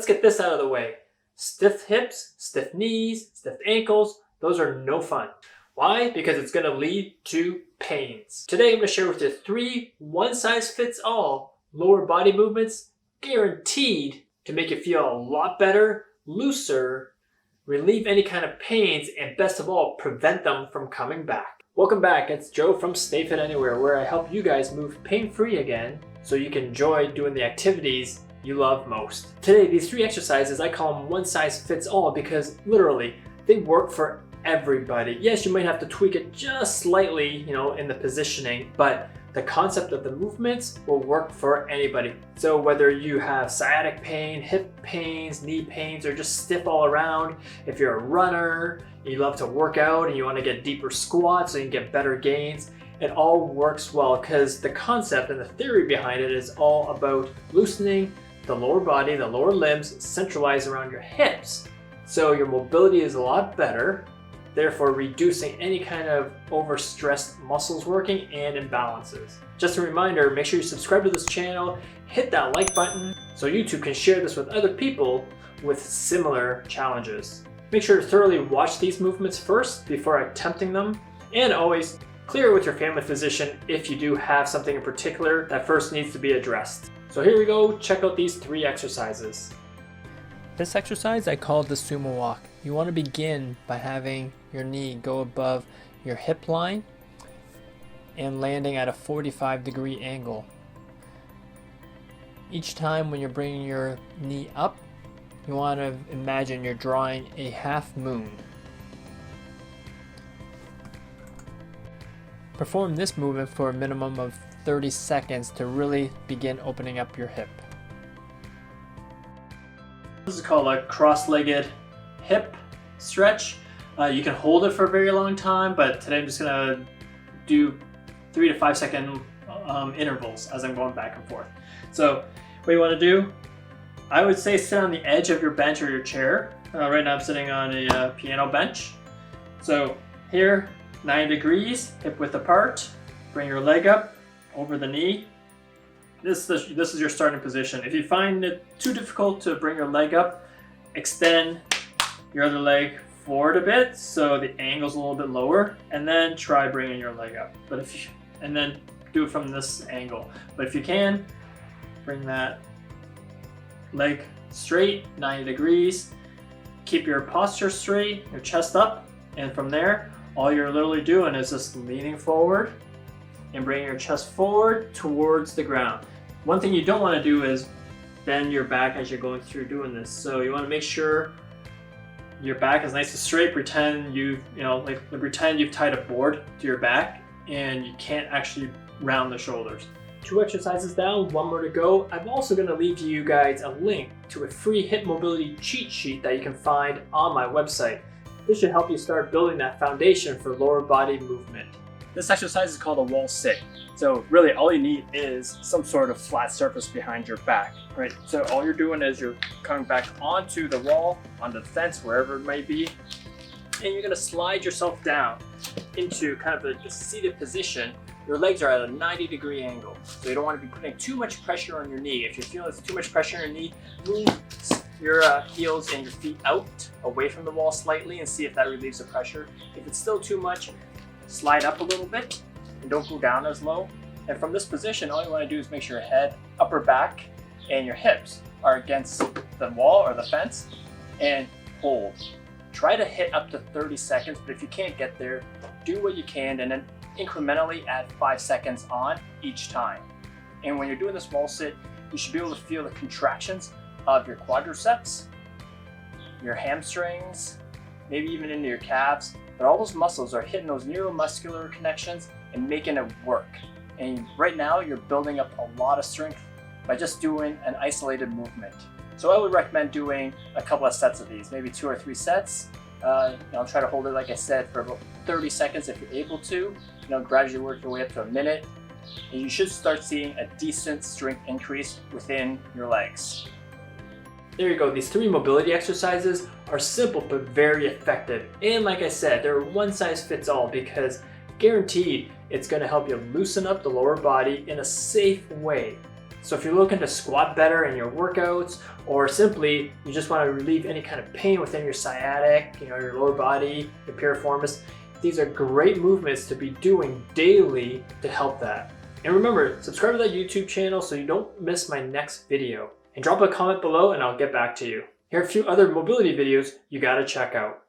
Let's get this out of the way. Stiff hips, stiff knees, stiff ankles, those are no fun. Why? Because it's going to lead to pains. Today I'm going to share with you 3 one-size-fits-all lower body movements guaranteed to make you feel a lot better, looser, relieve any kind of pains, and best of all, prevent them from coming back. Welcome back, it's Joe from StayFitAnywhere, where I help you guys move pain-free again so you can enjoy doing the activities you love most. Today, these 3 exercises, I call them one size fits all because literally, they work for everybody. Yes, you might have to tweak it just slightly, in the positioning, but the concept of the movements will work for anybody. So whether you have sciatic pain, hip pains, knee pains, or just stiff all around, if you're a runner, you love to work out and you want to get deeper squats so you can get better gains, it all works well because the concept and the theory behind it is all about loosening the lower body, the lower limbs, centralized around your hips. So your mobility is a lot better, therefore reducing any kind of overstressed muscles working and imbalances. Just a reminder, make sure you subscribe to this channel, hit that like button so YouTube can share this with other people with similar challenges. Make sure to thoroughly watch these movements first before attempting them, and always clear it with your family physician if you do have something in particular that first needs to be addressed. So here we go, check out these 3 exercises. This exercise I call the Sumo Walk. You want to begin by having your knee go above your hip line and landing at a 45-degree angle. Each time when you're bringing your knee up, you want to imagine you're drawing a half moon. Perform this movement for a minimum of 30 seconds to really begin opening up your hip. This is called a cross-legged hip stretch. You can hold it for a very long time, but today I'm just gonna do 3 to 5 second intervals as I'm going back and forth. So what you want to do, I would say sit on the edge of your bench or your chair. Right now I'm sitting on a piano bench. So here, 90 degrees, hip width apart. Bring your leg up over the knee. This is your starting position. If you find it too difficult to bring your leg up, extend your other leg forward a bit so the angle's a little bit lower, and then try bringing your leg up. And then do it from this angle. But if you can, bring that leg straight, 90 degrees. Keep your posture straight, your chest up, and from there, all you're literally doing is just leaning forward and bringing your chest forward towards the ground. One thing you don't want to do is bend your back as you're going through doing this. So you want to make sure your back is nice and straight. Pretend pretend you've tied a board to your back and you can't actually round the shoulders. 2 exercises down, 1 more to go. I'm also going to leave you guys a link to a free hip mobility cheat sheet that you can find on my website. This should help you start building that foundation for lower body movement. This exercise is called a wall sit. So really all you need is some sort of flat surface behind your back, right? So all you're doing is you're coming back onto the wall, onto the fence, wherever it might be, and you're gonna slide yourself down into kind of a seated position. Your legs are at a 90-degree angle. So you don't want to be putting too much pressure on your knee. If you feel there's too much pressure on your knee, move your heels and your feet out, away from the wall slightly, and see if that relieves the pressure. If it's still too much, slide up a little bit and don't go down as low. And from this position, all you want to do is make sure your head, upper back, and your hips are against the wall or the fence, and hold. Try to hit up to 30 seconds, but if you can't get there, do what you can and then incrementally add 5 seconds on each time. And when you're doing this wall sit, you should be able to feel the contractions of your quadriceps, your hamstrings, maybe even into your calves. But all those muscles are hitting those neuromuscular connections and making it work. And right now you're building up a lot of strength by just doing an isolated movement. So I would recommend doing a couple of sets of these, maybe 2 or 3 sets. I'll try to hold it, like I said, for about 30 seconds if you're able to. Gradually work your way up to a minute. And you should start seeing a decent strength increase within your legs. There you go. These 3 mobility exercises are simple but very effective. And like I said, they're one size fits all because guaranteed it's going to help you loosen up the lower body in a safe way. So if you're looking to squat better in your workouts, or simply you just want to relieve any kind of pain within your sciatic, your lower body, your piriformis, these are great movements to be doing daily to help that. And remember, subscribe to that YouTube channel so you don't miss my next video. And drop a comment below and I'll get back to you. Here are a few other mobility videos you gotta check out.